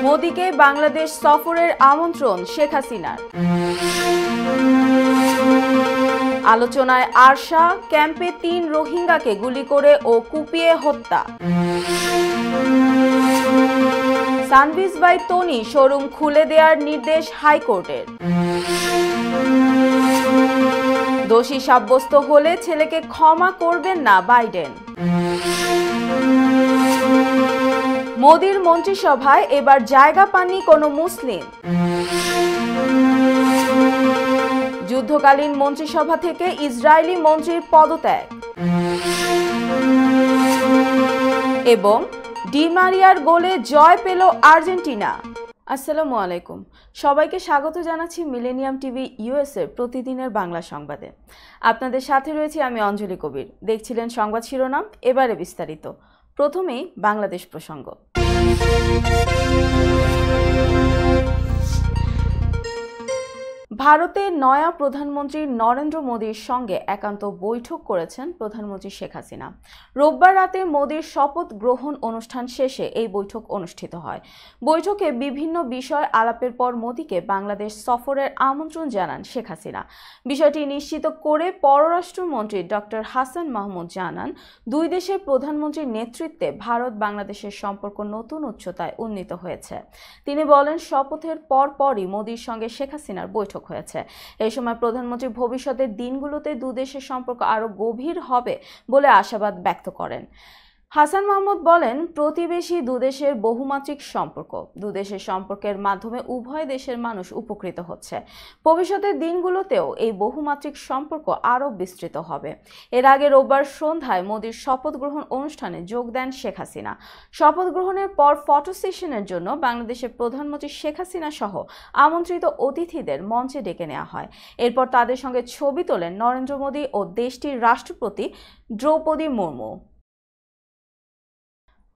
মোদিকে বাংলাদেশ সফরের আমন্ত্রণ শেখ হাসিনার। আলোচনায় আরশা, ক্যাম্পে ৩ রোহিঙ্গাকে গুলি করে ও কুপিয়ে হত্যা। সানভিজ বাই তনি শোরুম খুলে দেওয়ার নির্দেশ হাইকোর্টের। দোষী সাব্যস্ত হলে ছেলেকে ক্ষমা করবেন না বাইডেন। মোদির মন্ত্রিসভায় এবার জায়গা পাননি কোনো মুসলিম। যুদ্ধকালীন মন্ত্রিসভা থেকে ইসরায়েলি মন্ত্রীর পদত্যাগ। এবং ডি মারিয়ার গোলে জয় পেল আর্জেন্টিনা। আসসালামু আলাইকুম, সবাইকে স্বাগত জানাচ্ছি মিলেনিয়াম টিভি ইউএস এর প্রতিদিনের বাংলা সংবাদে। আপনাদের সাথে রয়েছি আমি অঞ্জলি কবির। দেখছিলেন সংবাদ শিরোনাম, এবারে বিস্তারিত। প্রথমেই বাংলাদেশ প্রসঙ্গ। ভারতের নয়া প্রধানমন্ত্রী নরেন্দ্র মোদীর সঙ্গে একান্ত বৈঠক করেছেন প্রধানমন্ত্রী শেখ হাসিনা। রোববার রাতে মোদীর শপথ গ্রহণ অনুষ্ঠান শেষে এই বৈঠক অনুষ্ঠিত হয়। বৈঠকে বিভিন্ন বিষয় আলাপের পর মোদীকে বাংলাদেশ সফরের আমন্ত্রণ জানান শেখ হাসিনা। বিষয়টি নিশ্চিত করে পররাষ্ট্রমন্ত্রী ডক্টর হাসান মাহমুদ জানান, দুই দেশের প্রধানমন্ত্রীর নেতৃত্বে ভারত বাংলাদেশের সম্পর্ক নতুন উচ্চতায় উন্নীত হয়েছে। তিনি বলেন, শপথের পরপরই মোদীর সঙ্গে শেখ হাসিনার বৈঠক হয়েছে। এই সময় প্রধানমন্ত্রী ভবিষ্যতের দিনগুলোতে দুদেশের সম্পর্ক আরো গভীর হবে বলে আশাবাদ ব্যক্ত করেন। হাসান মাহমুদ বলেন, প্রতিবেশী দুদেশের বহুমাত্রিক সম্পর্ক, দুদেশের সম্পর্কের মাধ্যমে উভয় দেশের মানুষ উপকৃত হচ্ছে। ভবিষ্যতের দিনগুলোতেও এই বহুমাত্রিক সম্পর্ক আরও বিস্তৃত হবে। এর আগে রোববার সন্ধ্যায় মোদীর শপথ গ্রহণ অনুষ্ঠানে যোগ দেন শেখ হাসিনা। শপথ গ্রহণের পর ফটো সেশনের জন্য বাংলাদেশের প্রধানমন্ত্রী শেখ হাসিনা সহ আমন্ত্রিত অতিথিদের মঞ্চে ডেকে নেওয়া হয়। এরপর তাদের সঙ্গে ছবি তোলেন নরেন্দ্র মোদী ও দেশটির রাষ্ট্রপতি দ্রৌপদী মুর্মু।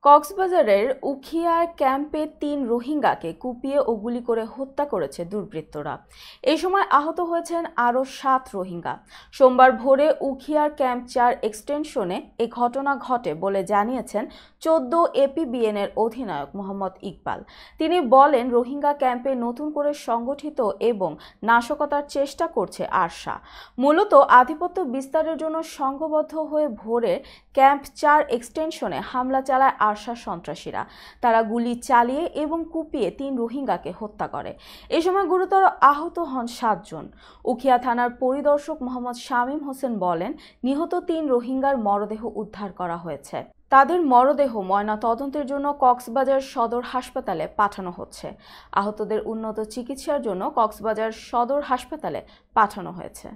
কক্সবাজারের উখিয়ার ক্যাম্পে ৩ রোহিঙ্গাকে কুপিয়ে ও গুলি করে হত্যা করেছে দুর্বৃত্তরা। এই সময় আহত হয়েছেন আরও ৭ রোহিঙ্গা। সোমবার ভোরে উখিয়ার ক্যাম্প ৪ এক্সটেনশনে এ ঘটনা ঘটে বলে জানিয়েছেন ১৪ এপিবিএন এর অধিনায়ক মোহাম্মদ ইকবাল। তিনি বলেন, রোহিঙ্গা ক্যাম্পে নতুন করে সংগঠিত এবং নাশকতার চেষ্টা করছে আরশা। মূলত আধিপত্য বিস্তারের জন্য সংঘবদ্ধ হয়ে ভোরে ক্যাম্প ৪ এক্সটেনশনে হামলা চালায় আরশা সন্ত্রাসীরা। তারা গুলি চালিয়ে এবং কুপিয়ে ৩ রোহিঙ্গাকে হত্যা করে। এ সময় গুরুতর আহত হন ৭ জন। উখিয়া থানার পরিদর্শক মোহাম্মদ শামীম হোসেন বলেন, নিহত ৩ রোহিঙ্গার মরদেহ উদ্ধার করা হয়েছে। তাদের মরদেহ ময়না তদন্তের জন্য কক্সবাজার সদর হাসপাতালে পাঠানো হচ্ছে। আহতদের উন্নত চিকিৎসার জন্য কক্সবাজার সদর হাসপাতালে পাঠানো হয়েছে।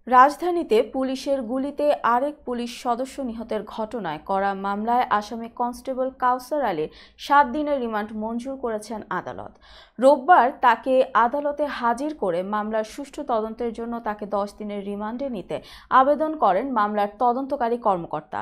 রাজধানীতে পুলিশের গুলিতে আরেক পুলিশ সদস্য নিহতের ঘটনায় করা মামলায় আসামি কনস্টেবল কাউসার আলীর ৭ দিনের রিমান্ড মঞ্জুর করেছেন আদালত। রোববার তাকে আদালতে হাজির করে মামলার সুষ্ঠু তদন্তের জন্য তাকে ১০ দিনের রিমান্ডে নিতে আবেদন করেন মামলার তদন্তকারী কর্মকর্তা।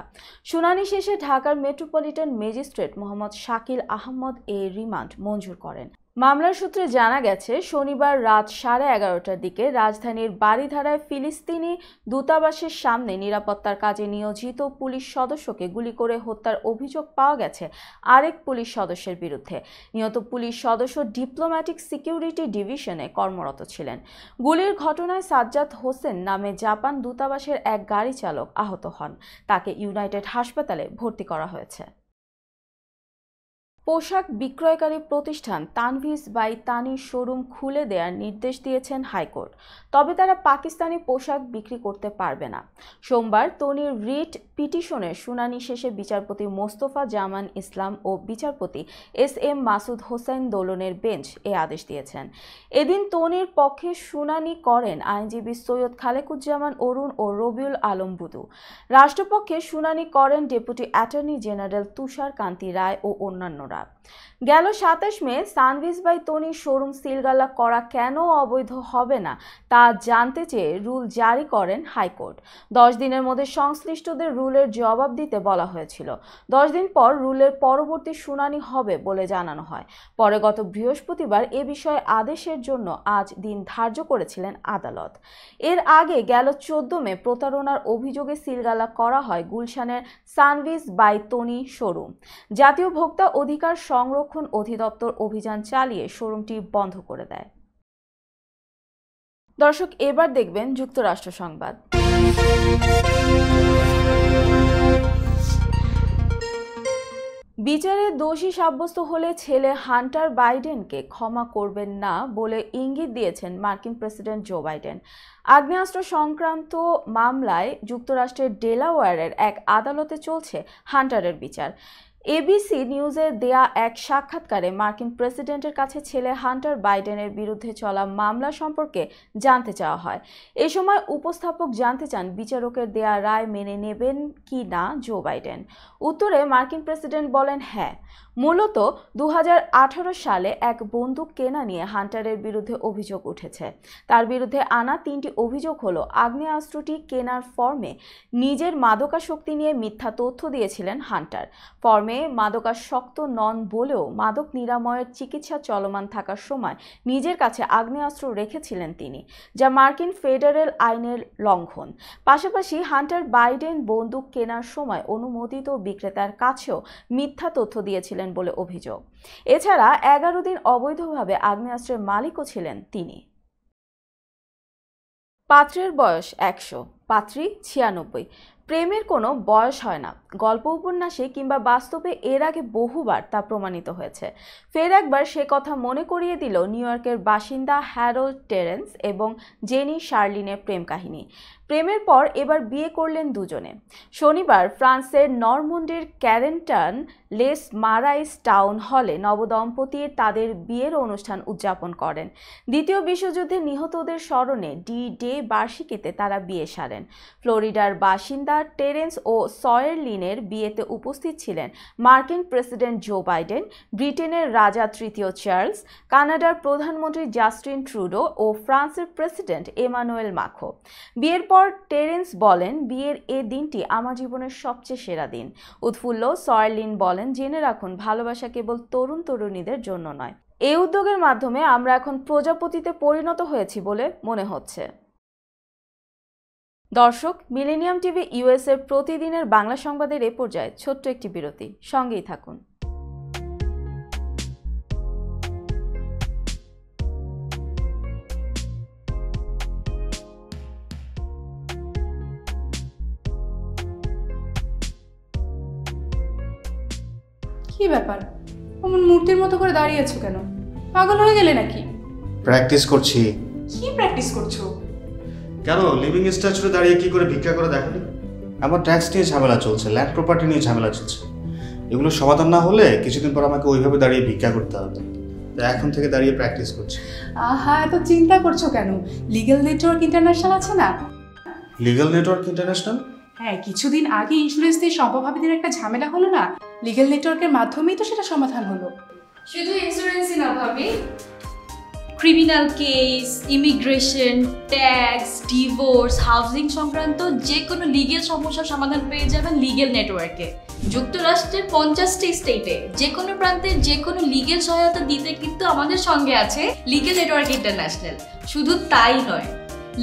শুনানি শেষে ঢাকার মেট্রোপলিটন ম্যাজিস্ট্রেট মোহাম্মদ শাকিল আহমদ এই রিমান্ড মঞ্জুর করেন। মামলার সূত্রে জানা গেছে, শনিবার রাত 11:30টার দিকে রাজধানীর বারিধারায় ফিলিস্তিনি দূতাবাসের সামনে নিরাপত্তার কাজে নিয়োজিত পুলিশ সদস্যকে গুলি করে হত্যার অভিযোগ পাওয়া গেছে আরেক পুলিশ সদস্যের বিরুদ্ধে। নিহত পুলিশ সদস্য ডিপ্লোম্যাটিক সিকিউরিটি ডিভিশনে কর্মরত ছিলেন। গুলির ঘটনায় সাজ্জাদ হোসেন নামে জাপান দূতাবাসের এক গাড়ি চালক আহত হন। তাকে ইউনাইটেড হাসপাতালে ভর্তি করা হয়েছে। পোশাক বিক্রয়কারী প্রতিষ্ঠান তানভিজ বাই তানির শোরুম খুলে দেওয়ার নির্দেশ দিয়েছেন হাইকোর্ট। তবে তারা পাকিস্তানি পোশাক বিক্রি করতে পারবে না। সোমবার তনির রিট পিটিশনের শুনানি শেষে বিচারপতি মোস্তফা জামান ইসলাম ও বিচারপতি এস.এম. মাসুদ হোসেন দোলনের বেঞ্চ এ আদেশ দিয়েছেন। এদিন তনির পক্ষে শুনানি করেন আইনজীবী সৈয়দ খালেকুজ্জামান অরুণ ও রবিউল আলম বুদু। রাষ্ট্রপক্ষে শুনানি করেন ডেপুটি অ্যাটর্নি জেনারেল তুষার কান্তি রায় ও অন্যান্যরা। গেল ২৭ মে সানভিজ বাই তনি শোরুম সিলগালা করা কেন অবৈধ হবে না তা জানতে চেয়ে রুল জারি করেন হাইকোর্ট। 10 দিনের মধ্যে সংশ্লিষ্টদের রুলের জবাব দিতে বলা হয়েছিল। 10 দিন পর রুলের পরবর্তী শুনানি হবে বলে জানানো হয়। পরে গত বৃহস্পতিবার এ বিষয়ে আদেশের জন্য আজ দিন ধার্য করেছিলেন আদালত। এর আগে গেল 14 মে প্রতারণার অভিযোগে সিলগালা করা হয় গুলশানের সানভিজ বাই তনি শোরুম। জাতীয় ভোক্তা অধিকার সংরক্ষণ অধিদপ্তর অভিযান চালিয়ে শোরুমটি বন্ধ করে দেয়। দর্শক, এবার দেখবেন যুক্তরাষ্ট্র সংবাদ। বিচারে দোষী সাব্যস্ত হলে ছেলে হান্টার বাইডেনকে ক্ষমা করবেন না বলে ইঙ্গিত দিয়েছেন মার্কিন প্রেসিডেন্ট জো বাইডেন। আগ্নেয়াস্ত্র সংক্রান্ত মামলায় যুক্তরাষ্ট্রের ডেলাওয়্যারের এক আদালতে চলছে হান্টারের বিচার। এবিসি নিউজে দেয়া এক সাক্ষাৎকারে মার্কিন প্রেসিডেন্টের কাছে ছেলে হান্টার বাইডেনের বিরুদ্ধে চলা মামলা সম্পর্কে জানতে চাওয়া হয়। এ সময় উপস্থাপক জানতে চান বিচারকের দেয়া রায় মেনে নেবেন কি না জো বাইডেন। উত্তরে মার্কিন প্রেসিডেন্ট বলেন হ্যাঁ। মূলত 2018 সালে এক বন্দুক কেনা নিয়ে হান্টারের বিরুদ্ধে অভিযোগ উঠেছে। তার বিরুদ্ধে আনা 3টি অভিযোগ হলো আগ্নেয়াস্ত্রটি কেনার ফর্মে নিজের মাদকাসক্তি নিয়ে মিথ্যা তথ্য দিয়েছিলেন হান্টার। ফর্মে মাদকাসক্ত নন বলেও মাদক নিরাময়ের চিকিৎসা চলমান থাকার সময় নিজের কাছে আগ্নেয়াস্ত্র রেখেছিলেন তিনি, যা মার্কিন ফেডারেল আইনের লঙ্ঘন। পাশাপাশি হান্টার বাইডেন বন্দুক কেনার সময় অনুমোদিত বিক্রেতার কাছেও মিথ্যা তথ্য দিয়েছিলেন বলে অভিযোগ। এছাড়া 11 দিন অবৈধভাবে আগ্নেয়াস্ত্রের মালিকও ছিলেন তিনি। পাত্রের বয়স 100, পাত্রী 96। প্রেমের কোনো বয়স হয় না। গল্প উপন্যাসে কিংবা বাস্তবে এর আগে বহুবার তা প্রমাণিত হয়েছে। ফের একবার সে কথা মনে করিয়ে দিল নিউ ইয়র্কের বাসিন্দা হ্যারল্ড টেরেন্স এবং জেনি শার্লিনের প্রেম কাহিনী। প্রেমের পর এবার বিয়ে করলেন দুজনে। শনিবার ফ্রান্সের নরমন্ডির ক্যারেন্টন লেস মারাইস টাউন হলে নবদম্পতির তাদের বিয়ের অনুষ্ঠান উদযাপন করেন। দ্বিতীয় বিশ্বযুদ্ধে নিহতদের স্মরণে ডি ডে বার্ষিকীতে তারা বিয়ে সারেন। ফ্লোরিডার বাসিন্দা টেরেন্স ও সয়ারলিনের বিয়েতে উপস্থিত ছিলেন মার্কিন প্রেসিডেন্ট জো বাইডেন, ব্রিটেনের রাজা তৃতীয় চার্লস, কানাডার প্রধানমন্ত্রী জাস্টিন ট্রুডো ও ফ্রান্সের প্রেসিডেন্ট এমানুয়েল মাখো। বিয়ের পর টেরেন্স বলেন, বিয়ের এ দিনটি আমার জীবনের সবচেয়ে সেরা দিন। উৎফুল্ল সয়ারলিন বলেন, জেনে রাখুন ভালোবাসা কেবল তরুণ তরুণীদের জন্য নয়। এই উদ্যোগের মাধ্যমে আমরা এখন প্রজাপতিতে পরিণত হয়েছি বলে মনে হচ্ছে। দর্শক, মিলেনিয়াম টিভি ইউএসএর প্রতিদিনের বাংলা সংবাদের এ পর্যায়ে ছোট্ট একটি বিরতি, সঙ্গেই থাকুন। কি ব্যাপার, অমন মূর্তির মতো করে দাঁড়িয়ে আছো কেন? পাগল হয়ে গেলে নাকি? প্র্যাকটিস করছি। কি প্র্যাকটিস করছো? কেন লিভিং স্ট্যাচুতে দাঁড়িয়ে কি করে ভিক্ষা করে দেখনি? আমার ট্যাক্স নিয়ে ঝামেলা চলছে, ল্যান্ড প্রপার্টি নিয়ে ঝামেলা চলছে। এগুলো সমাধান না হলে কিছুদিন পর আমাকে ওইভাবে দাঁড়িয়ে ভিক্ষা করতে হবে। এখন থেকে দাঁড়িয়ে প্র্যাকটিস করছি। আহা, এত চিন্তা করছো কেন? লিগ্যাল নেটওয়ার্ক ইন্টারন্যাশনাল আছে না? Legal network international? হ্যাঁ, কিছুদিন আগে ইন্স্যুরেন্স দিয়ে সম্পভাবীদের একটা ঝামেলা হলো না? লিগ্যাল নেটওয়ার্কের মাধ্যমেই তো সেটা সমাধান হলো। শুধু ইন্স্যুরেন্সই না ভাবি, criminal case, immigration, tax, divorce, housing সংক্রান্ত যে কোনো লিগ্যাল সমস্যার সমাধান পেয়ে যাবেন লিগ্যাল নেটওয়ার্কে। যুক্তরাষ্ট্রের 50টি স্টেটে যে কোনো প্রান্তে যে কোনো লিগ্যাল সহায়তা দিতে কিন্তু আমাদের সঙ্গে আছে লিগ্যাল নেটওয়ার্ক ইন্টারন্যাশনাল। শুধু তাই নয়,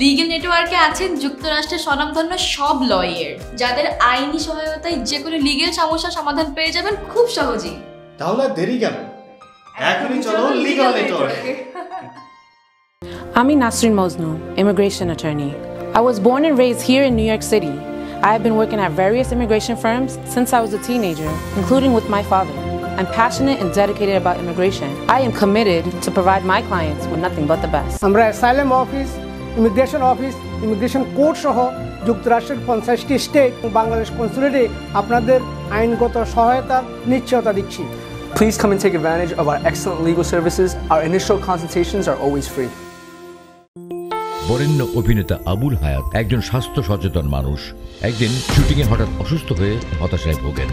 লিগ্যাল নেটওয়ার্কে আছেন যুক্তরাষ্ট্রের স্বনামধন্য সব লয়ার, যাদের আইনি সহায়তায় যে কোনো লিগ্যাল সমস্যার সমাধান পেয়ে যাবেন খুব সহজেই। তাহলে দেরি কেন? এখনই চলো লিগ্যাল নেটওয়ার্কে। I'm Nasrin Mosnu, immigration attorney. I was born and raised here in New York City. I have been working at various immigration firms since I was a teenager, including with my father. I'm passionate and dedicated about immigration. I am committed to provide my clients with nothing but the best. আমরা asylum office, immigration court সহ যুক্তরাষ্ট্রের 50টি state ও বাংলাদেশ কনসুলেটে আপনাদের আইনগত সহায়তার নিশ্চয়তা দিচ্ছি। Please come and take advantage of our excellent legal services. Our initial consultations are always free. বরেণ্য অভিনেতা আবুল হায়াত একজন স্বাস্থ্য সচেতন মানুষ। একদিন শুটিংয়ে হঠাৎ অসুস্থ হয়ে হতাশায় ভোগেন।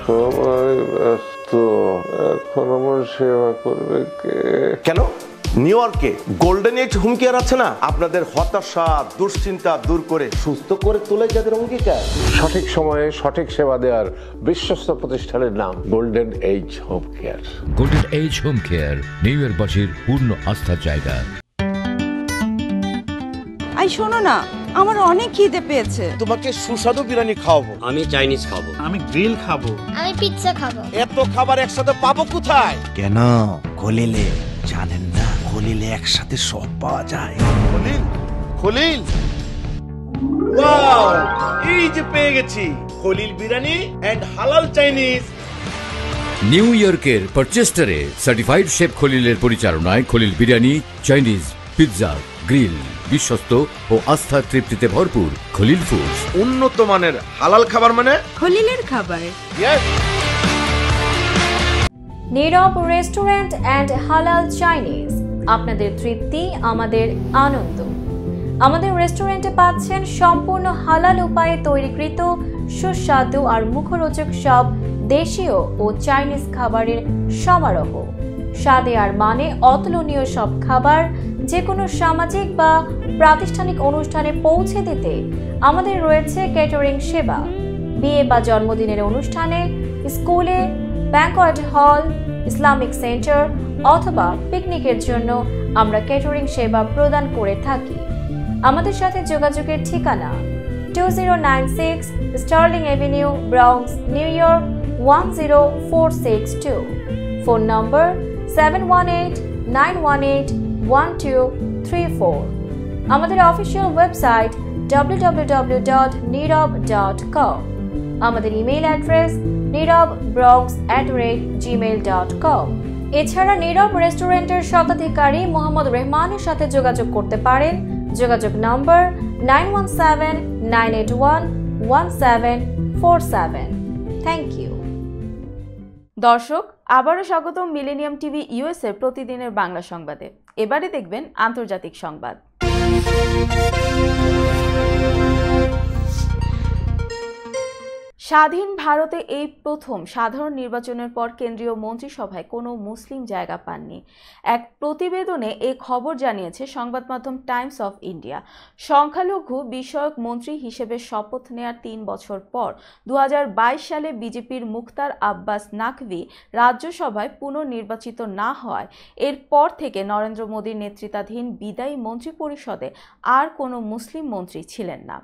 সবাই ব্যস্ত, তো এখন আমার সেবা করবে কে? কেন নিউ ইয়র্কে গোল্ডেন এজ হোম কেয়ার আছে না, আপনাদের হতাশা দুশ্চিন্তা দূর করে সুস্থ করে তোলে যাদের অঙ্গীকার। সঠিক সময়ে সঠিক সেবা দেওয়ার বিশ্বস্ত প্রতিষ্ঠানের নাম golden age home care. Golden age home care নিউ ইয়র্কবাসীর পূর্ণ আস্থার জায়গা। আই শোনো না, আমার অনেক খিদে পেয়েছে। তোমাকে সুস্বাদু বিরিয়ানি খাওয়াবো। আমি চাইনিজ খাবো। আমি গ্রিল খাবো। আমি পিৎজা খাবো। এত খাবার একসাথে পাবো কোথায়? কেন খলিলে জানেন না, খলিলে একসাথে সব পাওয়া যায়। খলিল খলিল ওয়াও, এই যে পেয়ে গেছি খলিল বিরিয়ানি এন্ড হালাল চাইনিজ। নিউ ইয়র্কের পারচেস্টারে সার্টিফাইড শেফ খলিলের পরিচালনায় Khalil biryani, Chinese, pizza, grill, বিশ্বস্ত ও আস্থার তৃপ্তিতে ভরপুর খলিল ফুডস। উন্নত মানের হালাল খাবার মানে খলিলের খাবার। নীরব রেস্টুরেন্ট অ্যান্ড হালাল চাইনিজ, আপনাদের তৃপ্তি আমাদের আনন্দ। আমাদের রেস্টুরেন্টে পাচ্ছেন সম্পূর্ণ হালাল উপায়ে তৈরিকৃত সুস্বাদু আর মুখরোচক সব দেশীয় ও চাইনিজ খাবারের সমারোহ। স্বাদে আর মানে অতুলনীয় সব খাবার যে কোনো সামাজিক বা প্রাতিষ্ঠানিক অনুষ্ঠানে পৌঁছে দিতে আমাদের রয়েছে ক্যাটারিং সেবা। বিয়ে বা জন্মদিনের অনুষ্ঠানে, স্কুলে, ব্যাংকোয়েট হল, ইসলামিক সেন্টার অথবা পিকনিকের জন্য আমরা ক্যাটারিং সেবা প্রদান করে থাকি। আমাদের সাথে যোগাযোগের ঠিকানা 2096 Sterling Avenue, Bronx, New York 10462। Phone number 718-918-1234। আমাদের অফিসিয়াল ওয়েবসাইট www.nirab.com। আমাদের ইমেইল অ্যাড্রেস nirab@gmail.com। এছাড়া নীরব রেস্টুরেন্টের স্বত্বাধিকারী মোহাম্মদ রহমানের সাথে যোগাযোগ করতে পারেন। যোগাযোগ নম্বর 9179811747। Thank you. দর্শক, আবারও স্বাগতম মিলেনিয়াম টিভি ইউএসএ প্রতিদিনের বাংলা সংবাদে। এবারে দেখবেন আন্তর্জাতিক সংবাদ। স্বাধীন ভারতে এই প্রথম সাধারণ নির্বাচনের পর কেন্দ্রীয় মন্ত্রিসভায় কোনো মুসলিম জায়গা পাননি। এক প্রতিবেদনে এই খবর জানিয়েছে সংবাদ মাধ্যম টাইমস অফ ইন্ডিয়া। সংখ্যালঘু বিষয়ক মন্ত্রী হিসেবে শপথ নেয়ার 3 বছর পর 2022 সালে বিজেপির মুখতার আব্বাস নাকভি রাজ্যসভায় পুনর্নির্বাচিত না হওয়ায় এরপর থেকে নরেন্দ্র মোদীর নেতৃত্বাধীন বিদায়ী মন্ত্রিপরিষদে আর কোনো মুসলিম মন্ত্রী ছিলেন না।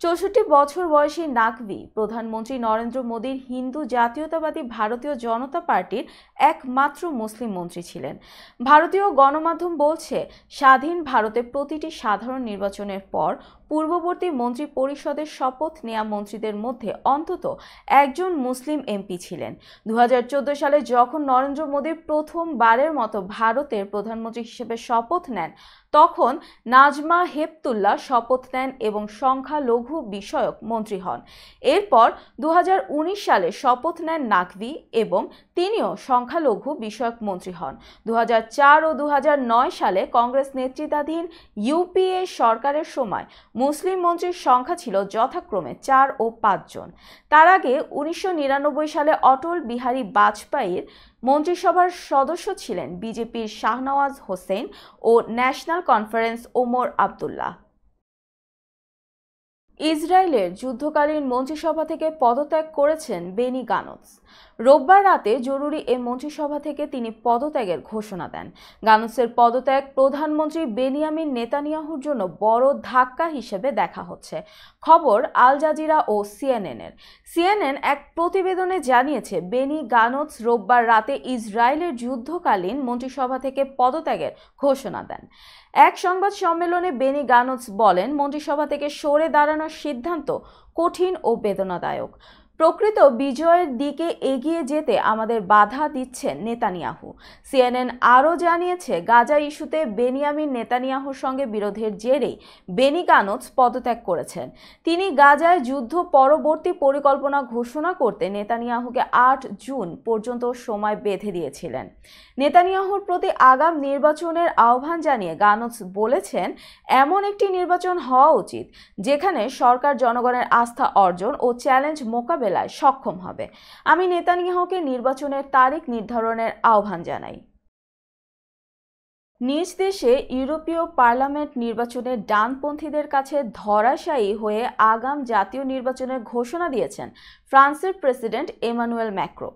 64 বছর বয়সী নাকভি প্রধানমন্ত্রী নরেন্দ্র মোদীর হিন্দু জাতীয়তাবাদী ভারতীয় জনতা পার্টির একমাত্র মুসলিম মন্ত্রী ছিলেন। ভারতীয় গণমাধ্যম বলছে, স্বাধীন ভারতে প্রতিটি সাধারণ নির্বাচনের পর পূর্ববর্তী মন্ত্রী পরিষদের শপথ নেয়া মন্ত্রীদের মধ্যে অন্তত একজন মুসলিম এমপি ছিলেন। 2014 সালে যখন নরেন্দ্র মোদী প্রথমবারের মতো ভারতের প্রধানমন্ত্রী হিসেবে শপথ নেন, তখন নাজমা হেপতুল্লাহ শপথ নেন এবং সংখ্যালঘু বিষয়ক মন্ত্রী হন। এরপর 2019 সালে শপথ নেন নাকভি এবং তিনিও সংখ্যালঘু বিষয়ক মন্ত্রী হন। 2004 ও 2009 সালে কংগ্রেস নেতৃত্বাধীন ইউপিএ সরকারের সময় মুসলিম মন্ত্রীর সংখ্যা ছিল যথাক্রমে 4 ও 5 জন। তার আগে 1999 সালে অটল বিহারী বাজপেয়ীর মন্ত্রিসভার সদস্য ছিলেন বিজেপির শাহনওয়াজ হোসেন ও ন্যাশনাল কনফারেন্স ওমর আবদুল্লাহ। ইসরায়েলের যুদ্ধকালীন মন্ত্রিসভা থেকে পদত্যাগ করেছেন বেনি গানোৎস। রোববার রাতে জরুরি এ মন্ত্রিসভা থেকে তিনি পদত্যাগের ঘোষণা দেন। গানোৎসের পদত্যাগ প্রধানমন্ত্রী বেনিয়ামিন নেতানিয়াহুর জন্য বড় ধাক্কা হিসেবে দেখা হচ্ছে। খবর আল জাজিরা ও সিএনএন এক প্রতিবেদনে জানিয়েছে, বেনি গানোৎস রোববার রাতে ইসরায়েলের যুদ্ধকালীন মন্ত্রিসভা থেকে পদত্যাগের ঘোষণা দেন। এক সংবাদ সম্মেলনে বেনি গানোৎস বলেন, মন্ত্রিসভা থেকে সরে দাঁড়ানোর সিদ্ধান্ত কঠিন ও বেদনাদায়ক। প্রকৃত বিজয়ের দিকে এগিয়ে যেতে আমাদের বাধা দিচ্ছেন নেতানিয়াহু। সিএনএন আরও জানিয়েছে, গাজা ইস্যুতে বেনিয়ামিন নেতানিয়াহুর সঙ্গে বিরোধের জেরেই বেনি গানোৎস পদত্যাগ করেছেন। তিনি গাজায় যুদ্ধ পরবর্তী পরিকল্পনা ঘোষণা করতে নেতানিয়াহুকে 8 জুন পর্যন্ত সময় বেঁধে দিয়েছিলেন। নেতানিয়াহুর প্রতি আগাম নির্বাচনের আহ্বান জানিয়ে গানোৎস বলেছেন, এমন একটি নির্বাচন হওয়া উচিত যেখানে সরকার জনগণের আস্থা অর্জন ও চ্যালেঞ্জ মোকাবেলা মোকাবেলায় সক্ষম হবে। আমি নেতানিয়াহুকে নির্বাচনের তারিখ নির্ধারণের আহ্বান জানাই। নিজ দেশে ইউরোপীয় পার্লামেন্ট নির্বাচনে ডানপন্থীদের কাছে ধরাশায়ী হয়ে আগাম জাতীয় নির্বাচনের ঘোষণা দিয়েছেন ফ্রান্সের প্রেসিডেন্ট এমানুয়েল ম্যাক্রো।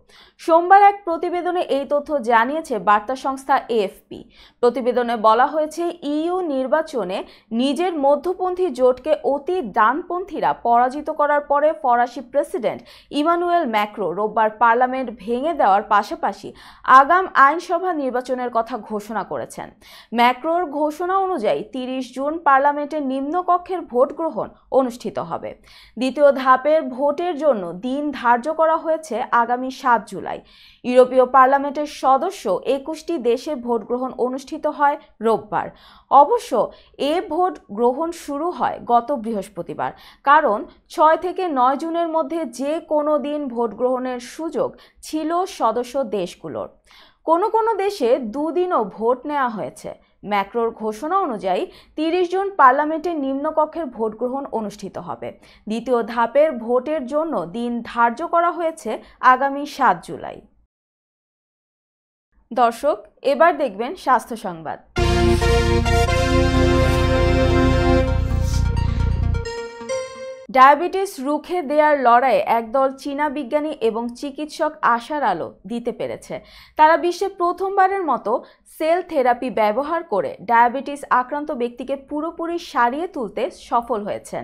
সোমবার এক প্রতিবেদনে এই তথ্য জানিয়েছে বার্তা সংস্থা এএফপি। প্রতিবেদনে বলা হয়েছে, ইইউ নির্বাচনে নিজের মধ্যপন্থী জোটকে অতি ডানপন্থীরা পরাজিত করার পরে ফরাসি প্রেসিডেন্ট ইমানুয়েল ম্যাক্রো রোববার পার্লামেন্ট ভেঙে দেওয়ার পাশাপাশি আগাম আইনসভা নির্বাচনের কথা ঘোষণা করেছেন। ম্যাক্রোর ঘোষণা অনুযায়ী 30 জুন পার্লামেন্টের নিম্নকক্ষের ভোট গ্রহণ অনুষ্ঠিত হবে। দ্বিতীয় ধাপের ভোটের জন্য দিন ধার্য করা হয়েছে আগামী 7 জুলাই। ইউরোপীয় পার্লামেন্টের সদস্য 21টি দেশে ভোট গ্রহণ অনুষ্ঠিত হয় রোববার। অবশ্য এ ভোট গ্রহণ শুরু হয় গত বৃহস্পতিবার, কারণ 6 থেকে 9 জুনের মধ্যে যে কোনো দিন ভোট গ্রহণের সুযোগ ছিল সদস্য দেশগুলোর। কোনো দেশে 2 দিনও ভোট নেওয়া হয়েছে। ম্যাক্রোর ঘোষণা অনুযায়ী 30 জুন পার্লামেন্টের নিম্নকক্ষের ভোট গ্রহণ অনুষ্ঠিত হবে। দ্বিতীয় ধাপের ভোটের জন্য দিন ধার্য করা হয়েছে আগামী 7 জুলাই। দর্শক, এবার দেখবেন স্বাস্থ্য সংবাদ। ডায়াবেটিস রুখে দেওয়ার লড়াইয়ে একদল চীনা বিজ্ঞানী এবং চিকিৎসক আশার আলো দিতে পেরেছে। তারা বিশ্বে প্রথমবারের মতো সেল থেরাপি ব্যবহার করে ডায়াবেটিস আক্রান্ত ব্যক্তিকে পুরোপুরি সারিয়ে তুলতে সফল হয়েছেন।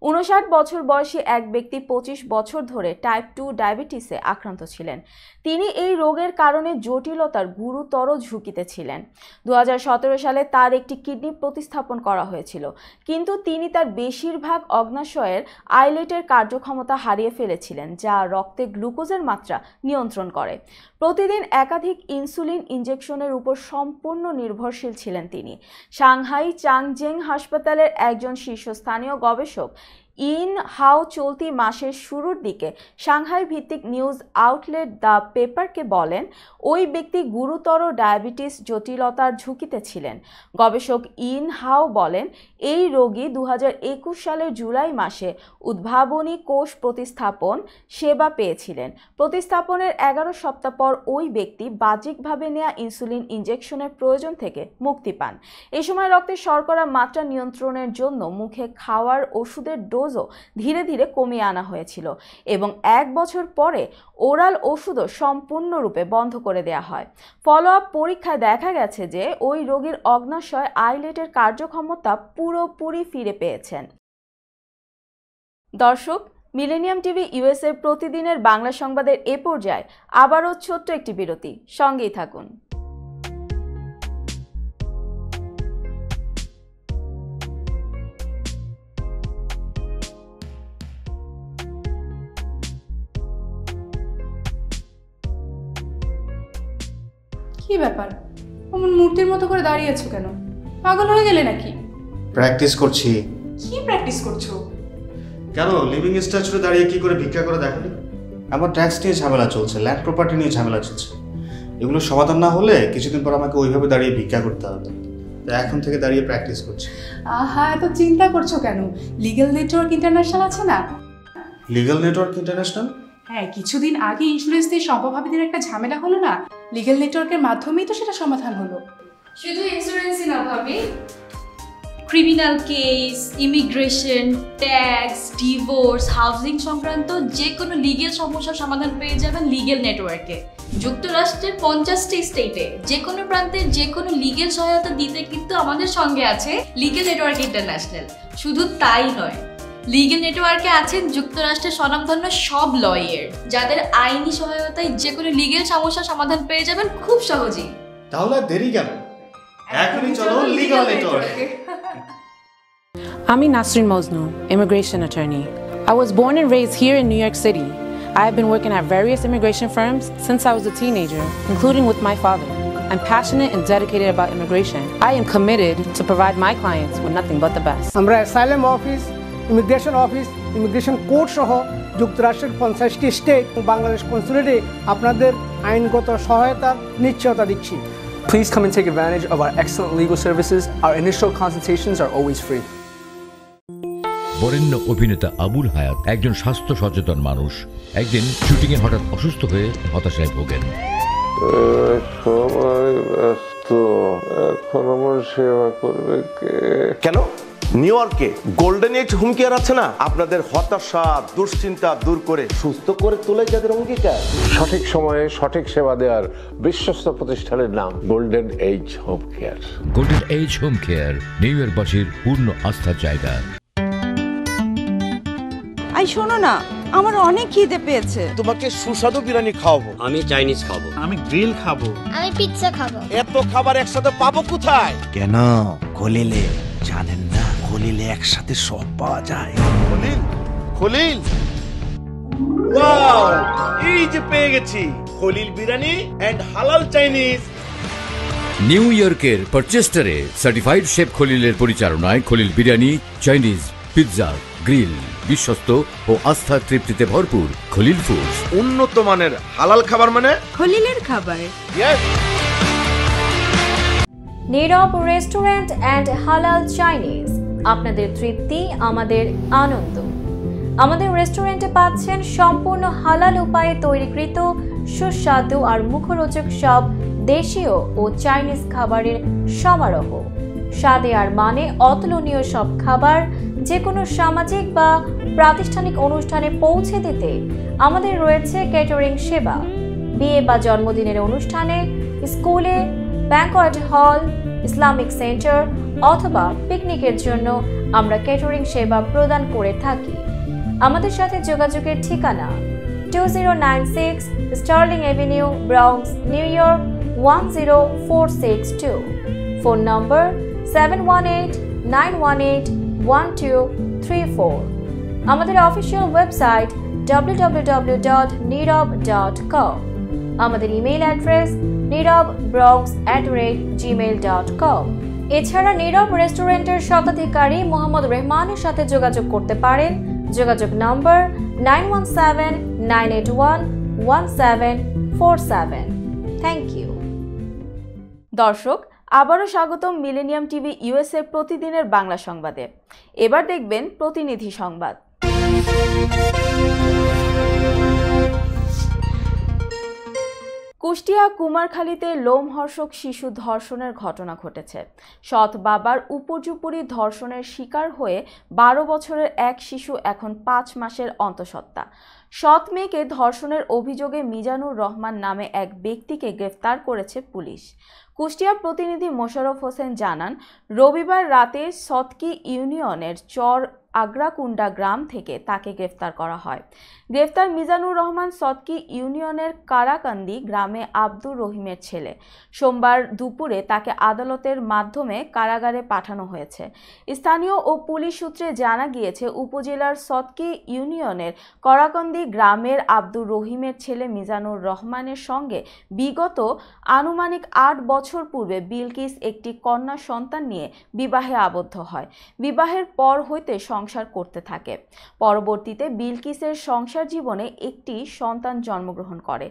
59 বছর বয়সী এক ব্যক্তি 25 বছর ধরে টাইপ 2 ডায়াবেটিসে আক্রান্ত ছিলেন। তিনি এই রোগের কারণে জটিলতার গুরুতর ঝুঁকিতে ছিলেন। 2017 সালে তার একটি কিডনি প্রতিস্থাপন করা হয়েছিল, কিন্তু তিনি তার বেশিরভাগ অগ্নাশয়ের আইলেটের কার্যক্ষমতা হারিয়ে ফেলেছিলেন, যা রক্তে গ্লুকোজের মাত্রা নিয়ন্ত্রণ করে। প্রতিদিন একাধিক ইনসুলিন ইনজেকশনের উপর সম্পূর্ণ নির্ভরশীল ছিলেন তিনি। সাংহাই চাংজেং হাসপাতালের একজন শীর্ষস্থানীয় গবেষক ইন হাও চলতি মাসের শুরুর দিকে সাংহাই ভিত্তিক নিউজ আউটলেট দ্য পেপারকে বলেন, ওই ব্যক্তি গুরুতর ডায়াবেটিস জটিলতার ঝুঁকিতে ছিলেন। গবেষক ইন হাও বলেন, এই রোগী 2021 সালের জুলাই মাসে উদ্ভাবনী কোষ প্রতিস্থাপন সেবা পেয়েছিলেন। প্রতিস্থাপনের 11 সপ্তাহ পর ওই ব্যক্তি বাহ্যিকভাবে নেওয়া ইনসুলিন ইনজেকশনের প্রয়োজন থেকে মুক্তি পান। এই সময় রক্তে শর্করা মাত্রা নিয়ন্ত্রণের জন্য মুখে খাওয়ার ওষুধের ডোজও ধীরে ধীরে কমিয়ে আনা হয়েছিল এবং 1 বছর পরে ওরাল ওষুধও সম্পূর্ণরূপে বন্ধ করে দেওয়া হয়। ফলো আপ পরীক্ষায় দেখা গেছে যে ওই রোগীর অগ্নাশয় আইলেটের কার্যক্ষমতা পুরোপুরি ফিরে পেয়েছেন। দর্শক, মিলেনিয়াম টিভি ইউএসএ প্রতিদিনের বাংলা সংবাদের এ পর্যায়ে আবারও ছোট্ট একটি বিরতি, সঙ্গেই থাকুন। কি ব্যাপার, অমন মূর্তির মতো করে দাঁড়িয়ে আছো কেন? পাগল হয়ে গেলে নাকি? প্র্যাকটিস করছি। কি প্র্যাকটিস করছো? কেন লিভিং স্ট্যাচুরে দাঁড়িয়ে কি করে ভিক্ষা করে দেখনি? আমার ট্যাক্স নিয়ে ঝামেলা চলছে, ল্যান্ড প্রপার্টি নিয়ে ঝামেলা চলছে। এগুলো সমাধান না হলে কিছুদিন পর আমাকে ওইভাবে দাঁড়িয়ে ভিক্ষা করতে হবে। তাই এখন থেকে দাঁড়িয়ে প্র্যাকটিস করছি। আহা, এত চিন্তা করছো কেন? লিগ্যাল নেটওয়ার্ক ইন্টারন্যাশনাল আছে না? Legal network international? হ্যাঁ, কিছুদিন আগে ইন্স্যুরেন্স দিয়ে সম্পভাবীদের একটা ঝামেলা হলো না, লিগ্যাল নেটওয়ার্কের মাধ্যমেই তো সেটা সমাধান হলো। শুধু ইন্স্যুরেন্সই না ভাবি, criminal case, immigration, tax, divorce, housing সংক্রান্ত যে কোনো লিগেল সমস্যার সমাধান পেয়ে যাবেন লিগেল নেটওয়ার্কে। যুক্তরাষ্ট্রের 50টি স্টেটে যে কোনো প্রান্তের যে কোনো লিগেল সহায়তা দিতে কিন্তু আমাদের সঙ্গে আছে লিগেল নেটওয়ার্ক ইন্টারন্যাশনাল। শুধু তাই নয়, লিগেল নেটওয়ার্কে আছেন যুক্তরাষ্ট্রের স্বনামধন্য সব লয়ার, যাদের আইনি সহায়তায় যে কোনো লিগেল সমস্যার সমাধান পেয়ে যাবেন খুব সহজেই। তাহলে দেরি কেন? এখনই চলো লিগ্যাল নেটওয়ার্কে। I'm Nasrin Mosnu, immigration attorney. I was born and raised here in New York City. I have been working at various immigration firms since I was a teenager, including with my father. I'm passionate and dedicated about immigration. I am committed to provide my clients with nothing but the best. আমরা asylum office, immigration court সহ যুক্তরাষ্ট্রের 50টি state এবং বাংলাদেশ কনসুলেটে আপনাদের আইনগত সহায়তার নিশ্চয়তা দিচ্ছি। Please come and take advantage of our excellent legal services. Our initial consultations are always free. বরেণ্য অভিনেতা আবুল হায়াত একজন স্বাস্থ্য সচেতন মানুষ। একদিন শুটিংয়ে হঠাৎ অসুস্থ হয়ে হতাশায় ভোগেন। সবাই ব্যস্ত, এখন আমার সেবা করবে কে? কেন নিউ ইয়র্কে গোল্ডেন এজ হোম কেয়ার আছে না, আপনাদের হতাশা দুশ্চিন্তা দূর করে সুস্থ করে তোলে যাদের অঙ্গীকার। সঠিক সময়ে সঠিক সেবা দেওয়ার বিশ্বস্ত প্রতিষ্ঠানের নাম golden age home care. Golden age home care নিউ ইয়র্কবাসীর পূর্ণ আস্থার জায়গা। আই শোনো না, আমার অনেক খিদে পেয়েছে। তোমাকে সুস্বাদু বিরিয়ানি খাওয়াবো। আমি চাইনিজ খাবো। আমি গ্রিল খাবো। আমি পিৎজা খাবো। এত খাবার একসাথে পাবো কোথায়? কেন খলিলে জানেন না, খলিলে একসাথে সব পাওয়া যায়। খলিল, খলিল, ওয়াও, এই যে পেয়ে গেছি খলিল বিরিয়ানি এন্ড হালাল চাইনিজ। নিউ ইয়র্কের পারচেস্টারে সার্টিফাইড শেফ খলিলের পরিচালনায় Khalil biryani, Chinese, pizza, grill, বিশ্বস্ত ও আস্থার তৃপ্তিতে ভরপুর খলিল ফুডস। উন্নত মানের হালাল খাবার মানে খলিলের খাবার। নীরব রেস্টুরেন্ট অ্যান্ড হালাল চাইনিজ, আপনাদের তৃপ্তি আমাদের আনন্দ। আমাদের রেস্টুরেন্টে পাচ্ছেন সম্পূর্ণ হালাল উপায়ে তৈরিকৃত সুস্বাদু আর মুখরোচক সব দেশীয় ও চাইনিজ খাবারের সমারোহ। স্বাদে আর মানে অতুলনীয় সব খাবার যে কোনো সামাজিক বা প্রাতিষ্ঠানিক অনুষ্ঠানে পৌঁছে দিতে আমাদের রয়েছে ক্যাটারিং সেবা। বিয়ে বা জন্মদিনের অনুষ্ঠানে, স্কুলে, ব্যাংকোয়েট হল, ইসলামিক সেন্টার অথবা পিকনিকের জন্য আমরা ক্যাটারিং সেবা প্রদান করে থাকি। আমাদের সাথে যোগাযোগের ঠিকানা 2096 Sterling Avenue, Bronx, New York 10462। Phone number 718-918-1234। আমাদের অফিসিয়াল ওয়েবসাইট www.nirab.com। আমাদের ইমেইল অ্যাড্রেস nirab@gmail.com। এছাড়া নীরব রেস্টুরেন্টের স্বত্বাধিকারী মোহাম্মদ রহমানের সাথে যোগাযোগ করতে পারেন। যোগাযোগ নম্বর 9179811747। Thank you. দর্শক, আবারও স্বাগতম মিলেনিয়াম টিভি ইউএসএ প্রতিদিনের বাংলা সংবাদে। এবার দেখবেন প্রতিনিধি সংবাদ। কুষ্টিয়া কুমারখালীতে লোমহর্ষক শিশু ধর্ষণের ঘটনা ঘটেছে। সৎ বাবার উপর্যুপরি ধর্ষণের শিকার হয়ে 12 বছরের এক শিশু এখন 5 মাসের অন্তঃসত্ত্বা। সৎ মেয়েকে ধর্ষণের অভিযোগে মিজানুর রহমান নামে এক ব্যক্তিকে গ্রেফতার করেছে পুলিশ। কুষ্টিয়া প্রতিনিধি মোশাররফ হোসেন জানান, রবিবার রাতে সৎকি ইউনিয়নের চর আগ্রাকুন্ডা গ্রাম থেকে তাকে গ্রেফতার করা হয়। গ্রেফতার মিজানুর রহমান সৎকি ইউনিয়নের কারাকান্দি গ্রামে আব্দুর রহিমের ছেলে। সোমবার দুপুরে তাকে আদালতের মাধ্যমে কারাগারে পাঠানো হয়েছে। স্থানীয় ও পুলিশ সূত্রে জানা গিয়েছে, উপজেলার সৎকি ইউনিয়নের কারাকান্দি গ্রামের আব্দুর রহিমের ছেলে মিজানুর রহমানের সঙ্গে বিগত আনুমানিক 8 বছর পূর্বে বিলকিস একটি কন্যা সন্তান নিয়ে বিবাহে আবদ্ধ হয়। বিবাহের পর হইতে সংসার করতে থাকে। পরবর্তীতে বিলকিসের সংসার জীবনে একটি সন্তান জন্মগ্রহণ করে।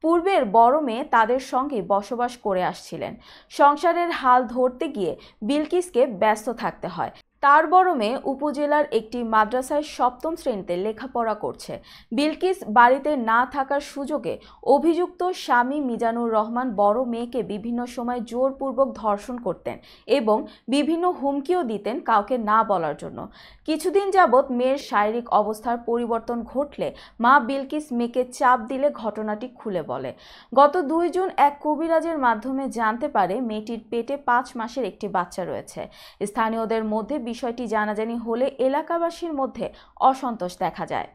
পূর্বের বড় মেয়ে তাদের সঙ্গে বসবাস করে আসছিলেন। সংসারের হাল ধরতে গিয়ে বিলকিসকে ব্যস্ত থাকতে হয়। তার বড় মেয়ে উপজেলার একটি মাদ্রাসায় 7ম শ্রেণীতে লেখাপড়া করছে। বিলকিস বাড়িতে না থাকার সুযোগে অভিযুক্ত স্বামী মিজানুর রহমান বড় মেয়েকে বিভিন্ন সময় জোরপূর্বক ধর্ষণ করতেন এবং বিভিন্ন হুমকিও দিতেন কাউকে না বলার জন্য। কিছুদিন যাবৎ মেয়ের শারীরিক অবস্থার পরিবর্তন ঘটলে মা বিলকিস মেয়েকে চাপ দিলে ঘটনাটি খুলে বলে। গত 2 জুন এক কবিরাজের মাধ্যমে জানতে পারে মেয়েটির পেটে 5 মাসের একটি বাচ্চা রয়েছে। স্থানীয়দের মধ্যে বিষয়টি জানাজানি হলে এলাকাবাসীর মধ্যে অসন্তোষ দেখা যায়।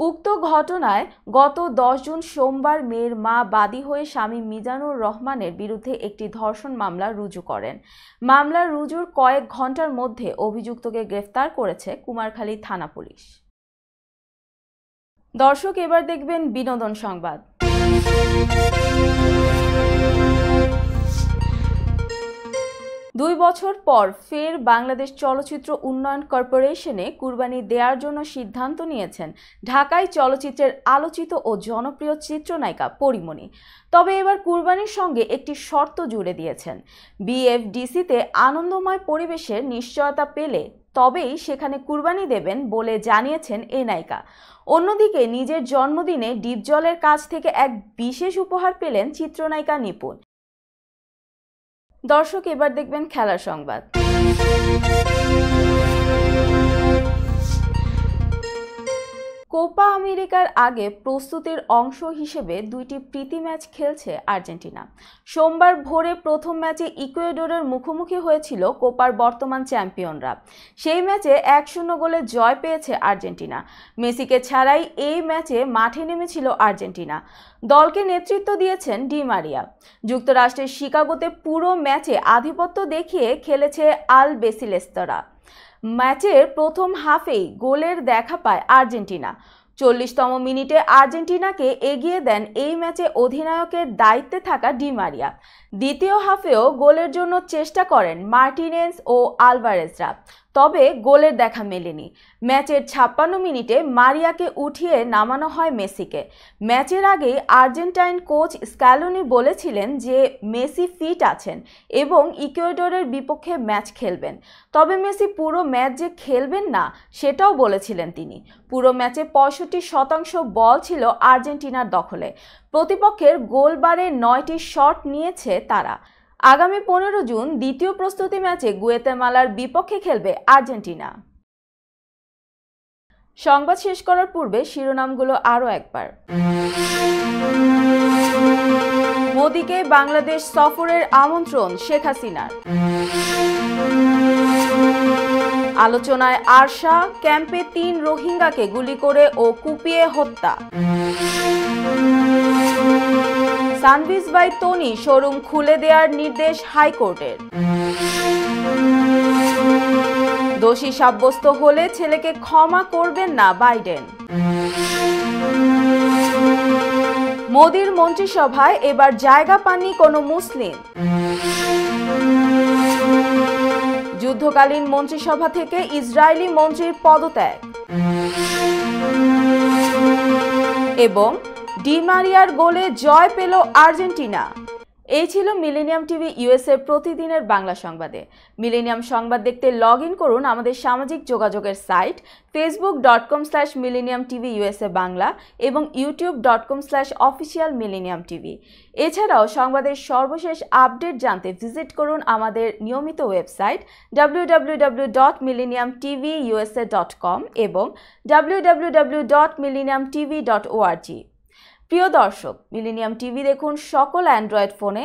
উক্ত ঘটনায় গত 10 জুন সোমবার মেয়ের মা বাদী হয়ে স্বামী মিজানুর রহমানের বিরুদ্ধে একটি ধর্ষণ মামলা রুজু করেন। মামলা রুজুর কয়েক ঘন্টার মধ্যে অভিযুক্তকে গ্রেফতার করেছে কুমারখালী থানা পুলিশ। দর্শক, এবার দেখবেন বিনোদন সংবাদ। 2 বছর পর ফের বাংলাদেশ চলচ্চিত্র উন্নয়ন কর্পোরেশনে কুরবানি দেওয়ার জন্য সিদ্ধান্ত নিয়েছেন ঢাকাই চলচ্চিত্রের আলোচিত ও জনপ্রিয় চিত্রনায়িকা পরিমণি। তবে এবার কুরবানির সঙ্গে একটি শর্ত জুড়ে দিয়েছেন। বিএফডিসিতে আনন্দময় পরিবেশের নিশ্চয়তা পেলে তবেই সেখানে কুরবানি দেবেন বলে জানিয়েছেন এই নায়িকা। অন্যদিকে নিজের জন্মদিনে ডিপজলের কাছ থেকে এক বিশেষ উপহার পেলেন চিত্রনায়িকা নিপুণ। দর্শক, এবার দেখবেন খেলার সংবাদ। কোপা আমেরিকার আগে প্রস্তুতির অংশ হিসেবে দুইটি প্রীতি ম্যাচ খেলছে আর্জেন্টিনা। সোমবার ভোরে প্রথম ম্যাচে ইকুয়েডরের মুখোমুখি হয়েছিল কোপার বর্তমান চ্যাম্পিয়নরা। সেই ম্যাচে 1-0 গোলে জয় পেয়েছে আর্জেন্টিনা। মেসিকে ছাড়াই এই ম্যাচে মাঠে নেমেছিল আর্জেন্টিনা। দলকে নেতৃত্ব দিয়েছেন ডি মারিয়া। যুক্তরাষ্ট্রের শিকাগোতে পুরো ম্যাচে আধিপত্য দেখিয়ে খেলেছে আলবেসিলেস্তরা। ম্যাচের প্রথম হাফেই গোলের দেখা পায় আর্জেন্টিনা। 40তম মিনিটে আর্জেন্টিনাকে এগিয়ে দেন এই ম্যাচে অধিনায়কের দায়িত্বে থাকা ডি মারিয়া। দ্বিতীয় হাফেও গোলের জন্য চেষ্টা করেন মার্টিনেজ ও আলভারেজরা, তবে গোলের দেখা মেলেনি। ম্যাচের 56 মিনিটে মারিয়াকে উঠিয়ে নামানো হয় মেসিকে। ম্যাচের আগেই আর্জেন্টাইন কোচ স্ক্যালোনি বলেছিলেন যে মেসি ফিট আছেন এবং ইকুয়েডরের বিপক্ষে ম্যাচ খেলবেন, তবে মেসি পুরো ম্যাচ যে খেলবেন না সেটাও বলেছিলেন তিনি। পুরো ম্যাচে 65% বল ছিল আর্জেন্টিনার দখলে। প্রতিপক্ষের গোলবারে 9টি শট নিয়েছে তারা। আগামী 15 জুন দ্বিতীয় প্রস্তুতি ম্যাচে গুয়েতেমালার বিপক্ষে খেলবে আর্জেন্টিনা। সংবাদ শেষ করার পূর্বে শিরোনামগুলো আরও একবার। মোদিকে বাংলাদেশ সফরের আমন্ত্রণ শেখ হাসিনার। আলোচনায় আরশা, ক্যাম্পে 3 রোহিঙ্গাকে গুলি করে ও কুপিয়ে হত্যা। সানভিজ বাই তনি শোরুম খুলে দেওয়ার নির্দেশ হাইকোর্টের। দোষী সাব্যস্ত হলে ছেলেকে ক্ষমা করবেন না বাইডেন। মোদির মন্ত্রিসভায় এবার জায়গা পাননি কোনো মুসলিম। যুদ্ধকালীন মন্ত্রিসভা থেকে ইসরায়েলি মন্ত্রীর পদত্যাগ। এবং ডি মারিয়ার গোলে জয় পেল আর্জেন্টিনা। এই ছিল মিলেনিয়াম টিভি ইউএসএ প্রতিদিনের বাংলা সংবাদে। মিলেনিয়াম সংবাদ দেখতে লগ ইন করুন আমাদের সামাজিক যোগাযোগের সাইট facebook.com/millenniumtvusa বাংলা এবং youtube.com/officialmillenniumtv। এছাড়াও সংবাদের সর্বশেষ আপডেট জানতে ভিজিট করুন আমাদের নিয়মিত ওয়েবসাইট www.millenniumtvusa.com এবং www.millenniumtv.org। প্রিয় দর্শক, মিলেনিয়াম টিভি দেখুন সকল অ্যান্ড্রয়েড ফোনে,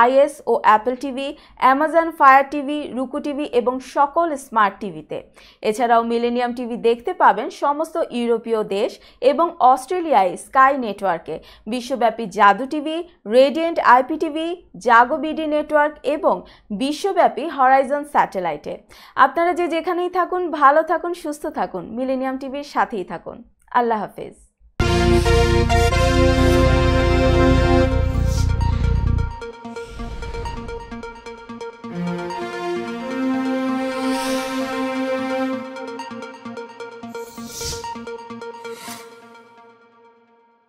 iOS ও Apple TV, Amazon Fire TV, Roku TV এবং সকল স্মার্ট টিভিতে। এছাড়াও মিলেনিয়াম টিভি দেখতে পাবেন সমস্ত ইউরোপীয় দেশ এবং অস্ট্রেলিয়ায় স্কাই নেটওয়ার্কে, বিশ্বব্যাপী জাদু টিভি, রেডিয়েন্ট IPTV, জাগো বিডি নেটওয়ার্ক এবং বিশ্বব্যাপী হরাইজন স্যাটেলাইটে। আপনারা যেখানেই থাকুন ভালো থাকুন, সুস্থ থাকুন, মিলেনিয়াম টিভির সাথেই থাকুন। আল্লাহ হাফেজ।